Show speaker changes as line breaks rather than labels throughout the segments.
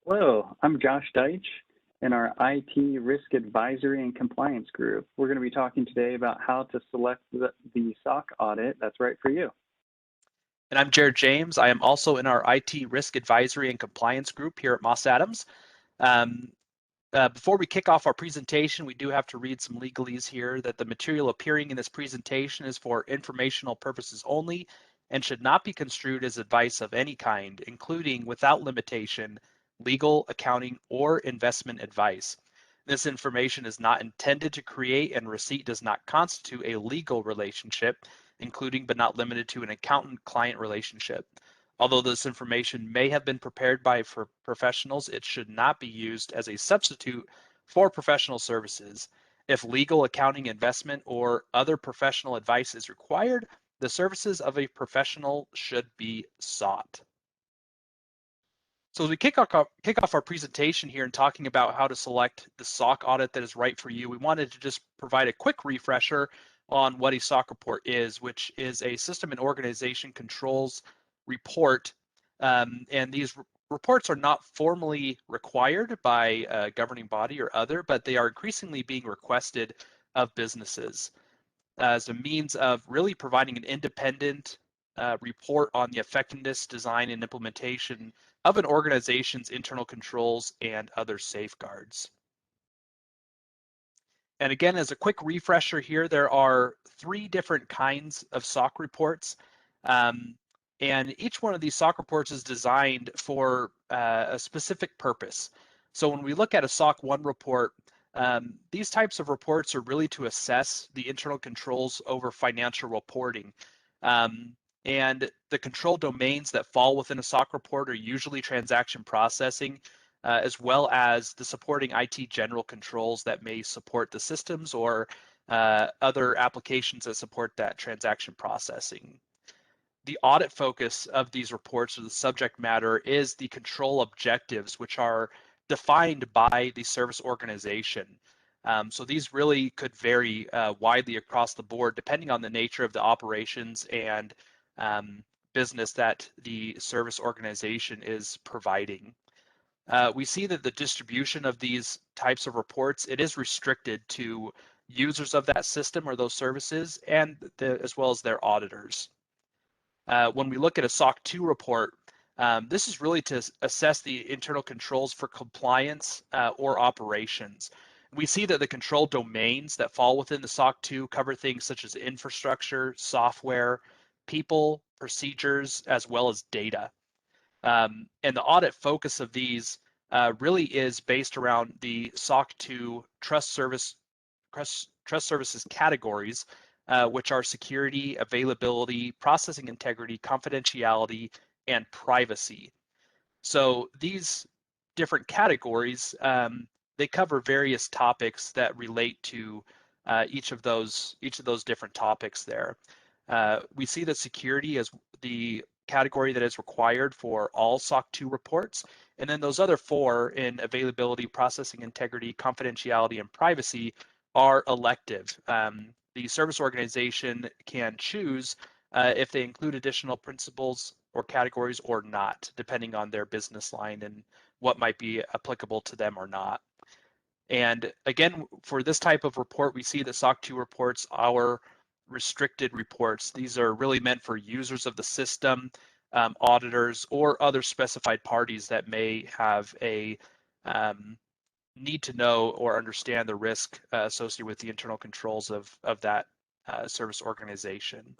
Hello, I'm Josh Deitch in our IT Risk Advisory and Compliance group. We're going to be talking today about how to select the SOC audit that's right for you.
And I'm Jared James. I am also in our IT Risk Advisory and Compliance group here at Moss Adams. Before we kick off our presentation, we do have to read some legalese here that the material appearing in this presentation is for informational purposes only and should not be construed as advice of any kind, including, without limitation, legal, accounting, or investment advice. This information is not intended to create, and receipt does not constitute a legal relationship, including but not limited to an accountant-client relationship. Although this information may have been prepared by professionals, it should not be used as a substitute for professional services. If legal, accounting, investment, or other professional advice is required, the services of a professional should be sought. So as we kick off our presentation here and talking about how to select the SOC audit that is right for you, we wanted to just provide a quick refresher on what a SOC report is, which is a system and organization controls report. And these reports are not formally required by a governing body or other, but they are increasingly being requested of businesses as a means of really providing an independent report on the effectiveness, design, and implementation of an organization's internal controls and other safeguards. And again, as a quick refresher here, there are 3 different kinds of SOC reports. And each one of these SOC reports is designed for a specific purpose. So when we look at a SOC 1 report, these types of reports are really to assess the internal controls over financial reporting. And the control domains that fall within a SOC report are usually transaction processing, as well as the supporting IT general controls that may support the systems or other applications that support that transaction processing. The audit focus of these reports, or the subject matter, is the control objectives, which are defined by the service organization. So these really could vary widely across the board, depending on the nature of the operations and business that the service organization is providing. We see that the distribution of these types of reports, it is restricted to users of that system or those services, and as well as their auditors. When we look at a SOC 2 report, this is really to assess the internal controls for compliance or operations. We see that the control domains that fall within the SOC 2 cover things such as infrastructure, software, people, procedures, as well as data. And the audit focus of these really is based around the SOC 2 trust services categories, which are security, availability, processing integrity, confidentiality, and privacy. So these different categories, they cover various topics that relate to each of those different topics there. We see that security is the category that is required for all SOC 2 reports. And then those other 4 in availability, processing integrity, confidentiality, and privacy are elective. The service organization can choose if they include additional principles or categories or not, depending on their business line and what might be applicable to them or not. And again, for this type of report, we see the SOC 2 reports are restricted reports. These are really meant for users of the system, auditors, or other specified parties that may have a need to know or understand the risk associated with the internal controls of that service organization.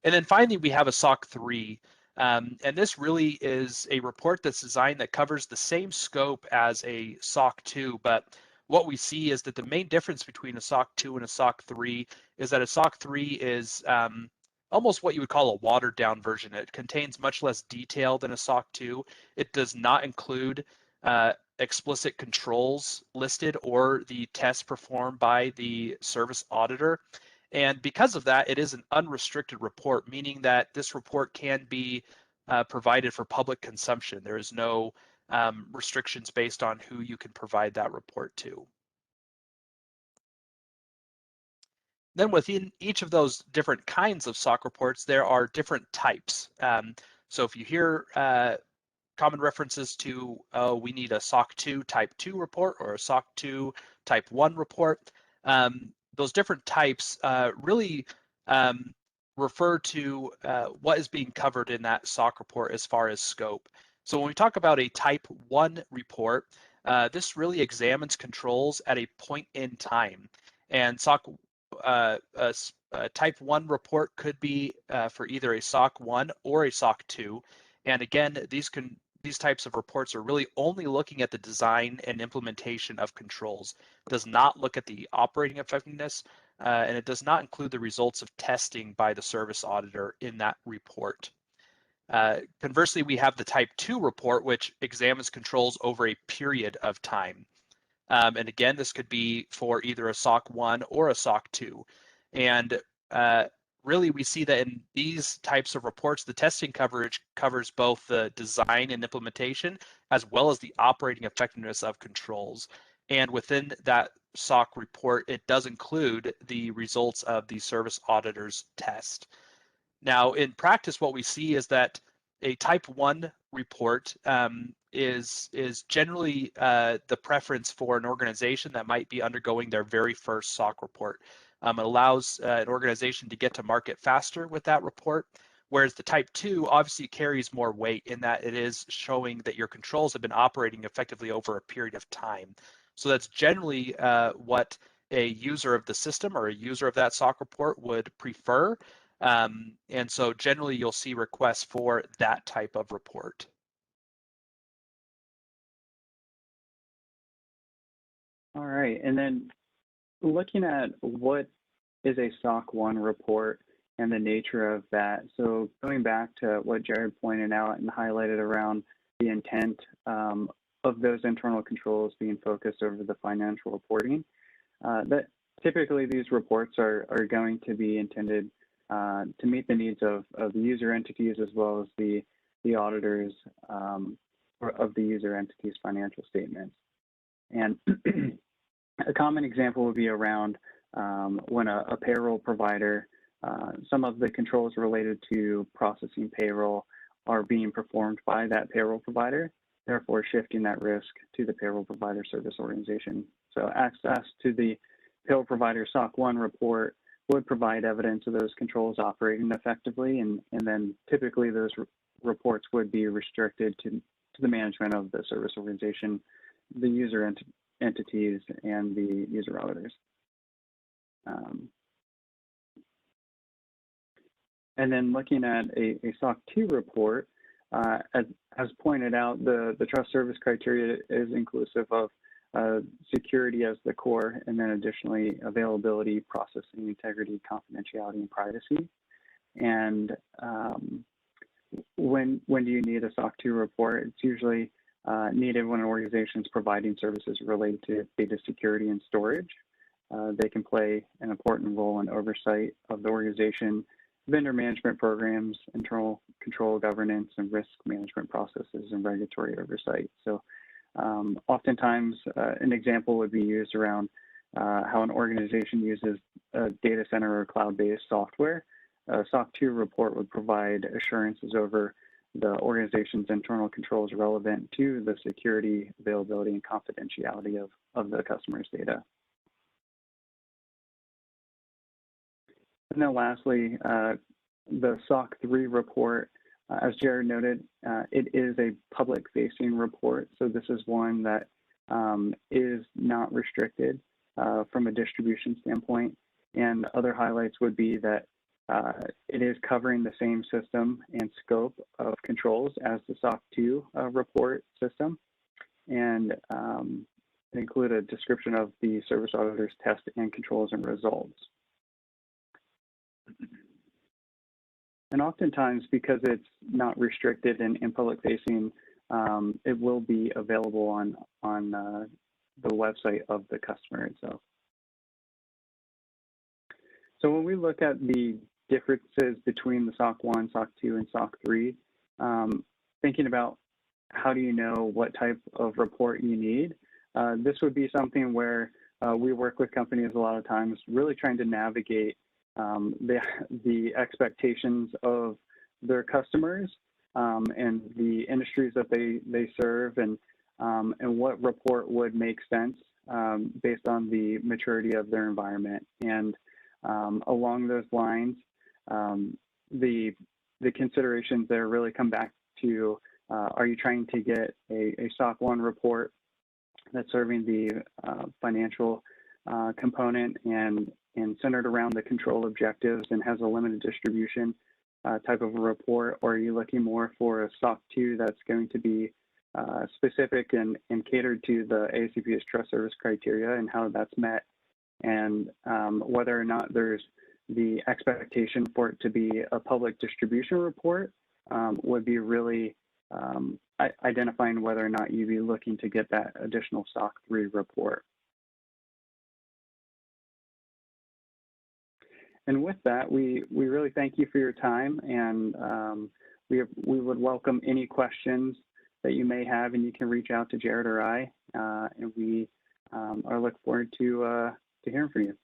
And then finally, we have a SOC 3. And this really is a report that's designed that covers the same scope as a SOC 2, but what we see is that the main difference between a SOC 2 and a SOC 3 is that a SOC 3 is almost what you would call a watered down version. It contains much less detail than a SOC 2. It does not include explicit controls listed or the tests performed by the service auditor. And because of that, it is an unrestricted report, meaning that this report can be provided for public consumption. There is no restrictions based on who you can provide that report to. Then within each of those different kinds of SOC reports, there are different types. So if you hear common references to we need a SOC 2 Type 2 report or a SOC 2 Type 1 report. Those different types really refer to what is being covered in that SOC report as far as scope. So when we talk about a Type 1 report, this really examines controls at a point in time. And a Type 1 report could be for either a SOC 1 or a SOC 2. And again, these types of reports are really only looking at the design and implementation of controls. It does not look at the operating effectiveness, and it does not include the results of testing by the service auditor in that report. Conversely, we have the Type 2 report, which examines controls over a period of time. And again, this could be for either a SOC 1 or a SOC 2. And really, we see that in these types of reports, the testing coverage covers both the design and implementation, as well as the operating effectiveness of controls. And within that SOC report, it does include the results of the service auditor's test. Now, in practice, what we see is that a Type 1 report is generally the preference for an organization that might be undergoing their very first SOC report. It allows an organization to get to market faster with that report, whereas the Type 2 obviously carries more weight in that it is showing that your controls have been operating effectively over a period of time. So that's generally what a user of the system or a user of that SOC report would prefer. And so generally you'll see requests for that type of report.
All right, and then looking at what is a SOC 1 report and the nature of that. So going back to what Jared pointed out and highlighted around the intent of those internal controls being focused over the financial reporting, that typically these reports are going to be intended to meet the needs of the user entities as well as the auditors of the user entities' financial statements. And a common example would be around when a payroll provider, some of the controls related to processing payroll are being performed by that payroll provider, therefore shifting that risk to the payroll provider service organization. So access to the payroll provider SOC 1 report would provide evidence of those controls operating effectively, and then typically those reports would be restricted to the management of the service organization, the user entities, and the user auditors. And then looking at a SOC 2 report, as pointed out, the trust service criteria is inclusive of security as the core, and then additionally availability, processing, integrity, confidentiality, and privacy. And when do you need a SOC 2 report? It's usually needed when an organization is providing services related to data security and storage. They can play an important role in oversight of the organization, vendor management programs, internal control governance, and risk management processes, and regulatory oversight. So oftentimes, an example would be used around how an organization uses a data center or cloud-based software. A SOC 2 report would provide assurances over the organization's internal controls relevant to the security, availability, and confidentiality of the customer's data. And then lastly, the SOC 3 report, as Jared noted, it is a public-facing report. So this is one that is not restricted from a distribution standpoint. And other highlights would be that it is covering the same system and scope of controls as the SOC 2 report system, and include a description of the service auditor's test and controls and results. And oftentimes, because it's not restricted and public facing, it will be available on the website of the customer itself. So when we look at the differences between the SOC 1, SOC 2, and SOC 3, thinking about how do you know what type of report you need, this would be something where we work with companies a lot of times really trying to navigate the expectations of their customers and the industries that they serve, and what report would make sense based on the maturity of their environment. And along those lines, the considerations there really come back to, are you trying to get a SOC 1 report that's serving the financial component and centered around the control objectives and has a limited distribution type of a report, or are you looking more for a SOC 2 that's going to be specific and catered to the ASCP's trust service criteria and how that's met, and whether or not there's the expectation for it to be a public distribution report would be really identifying whether or not you'd be looking to get that additional SOC 3 report. And with that, we really thank you for your time, and we would welcome any questions that you may have, and you can reach out to Jared or I, and we are looking forward to hearing from you.